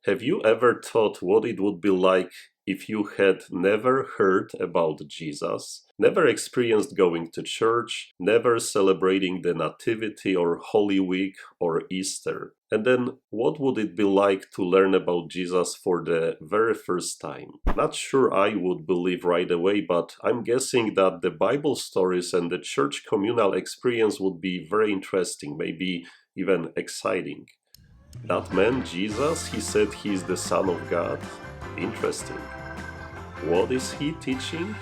Have you ever thought what it would be like if you had never heard about Jesus, never experienced going to church, never celebrating the Nativity or Holy Week or Easter? And then what would it be like to learn about Jesus for the very first time? Not sure I would believe right away, but I'm guessing that the Bible stories and the church communal experience would be very interesting, maybe even exciting. That man, Jesus, he said he is the Son of God. Interesting. What is he teaching?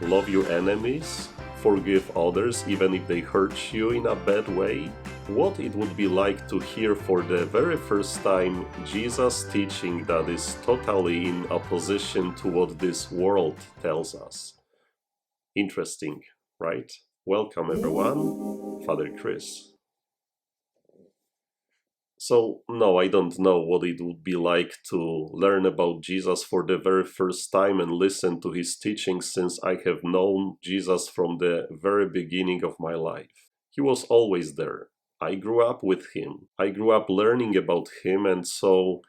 Love your enemies, forgive others even if they hurt you in a bad way. What it would be like to hear for the very first time Jesus teaching that is totally in opposition to what this world tells us. Interesting, right? Welcome everyone, Father Chris. So, no, I don't know what it would be like to learn about Jesus for the very first time and listen to his teachings, since I have known Jesus from the very beginning of my life. He was always there. I grew up with him. I grew up learning about him, and so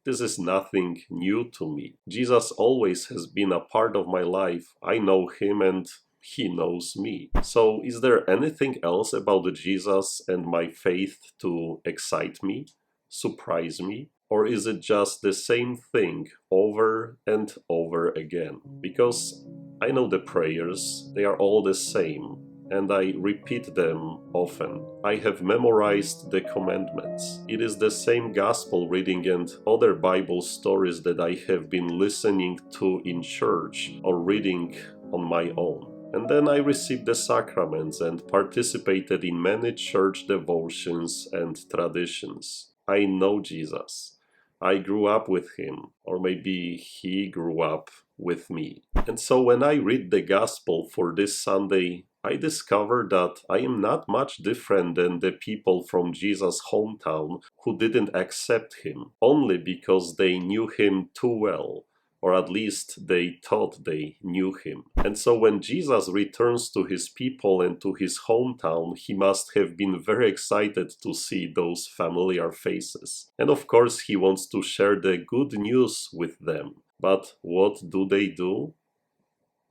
this is nothing new to me. Jesus always has been a part of my life. I know him and he knows me. So, is there anything else about Jesus and my faith to excite me, surprise me? Or is it just the same thing over and over again? Because I know the prayers, they are all the same, and I repeat them often. I have memorized the commandments. It is the same gospel reading and other Bible stories that I have been listening to in church or reading on my own. And then I received the sacraments and participated in many church devotions and traditions. I know Jesus. I grew up with him, or maybe he grew up with me. And so when I read the gospel for this Sunday, I discover that I am not much different than the people from Jesus' hometown who didn't accept him, only because they knew him too well, or at least they thought they knew him. And so when Jesus returns to his people and to his hometown, he must have been very excited to see those familiar faces. And of course he wants to share the good news with them. But what do?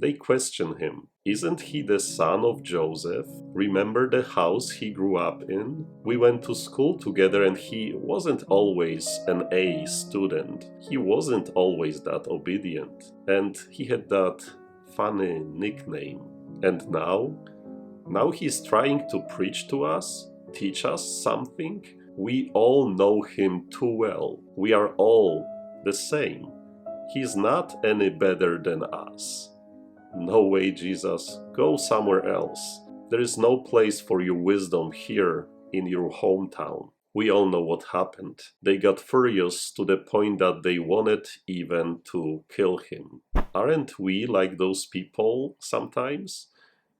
They question him. Isn't he the son of Joseph? Remember the house he grew up in? We went to school together and he wasn't always an A student. He wasn't always that obedient. And he had that funny nickname. And now? Now he's trying to preach to us? Teach us something? We all know him too well. We are all the same. He's not any better than us. No way, Jesus. Go somewhere else. There is no place for your wisdom here in your hometown. We all know what happened. They got furious to the point that they wanted even to kill him. Aren't we like those people sometimes?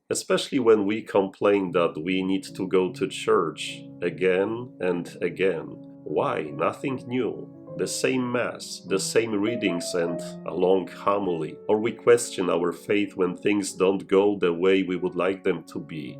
Especially when we complain that we need to go to church again and again. Why? Nothing new. The same Mass, the same readings and a long homily. Or we question our faith when things don't go the way we would like them to be.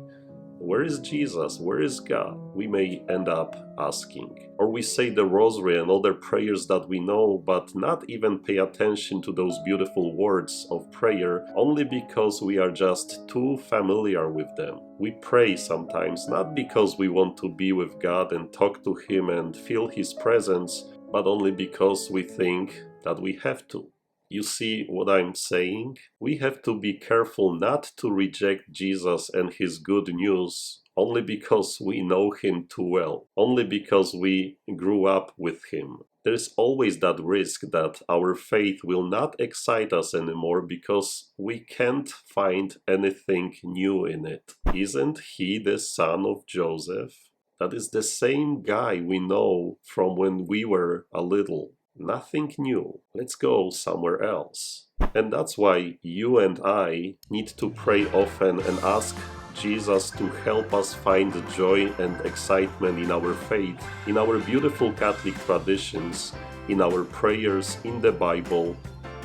Where is Jesus? Where is God? We may end up asking. Or we say the rosary and other prayers that we know, but not even pay attention to those beautiful words of prayer, only because we are just too familiar with them. We pray sometimes not because we want to be with God and talk to Him and feel His presence, but only because we think that we have to. You see what I'm saying? We have to be careful not to reject Jesus and his good news only because we know him too well, only because we grew up with him. There's always that risk that our faith will not excite us anymore because we can't find anything new in it. Isn't he the son of Joseph? That is the same guy we know from when we were a little. Nothing new. Let's go somewhere else. And that's why you and I need to pray often and ask Jesus to help us find joy and excitement in our faith, in our beautiful Catholic traditions, in our prayers, in the Bible,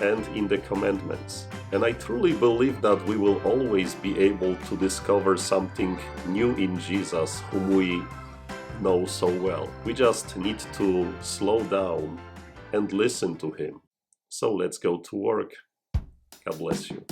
and in the commandments. And I truly believe that we will always be able to discover something new in Jesus, whom we know so well. We just need to slow down and listen to Him. So let's go to work. God bless you.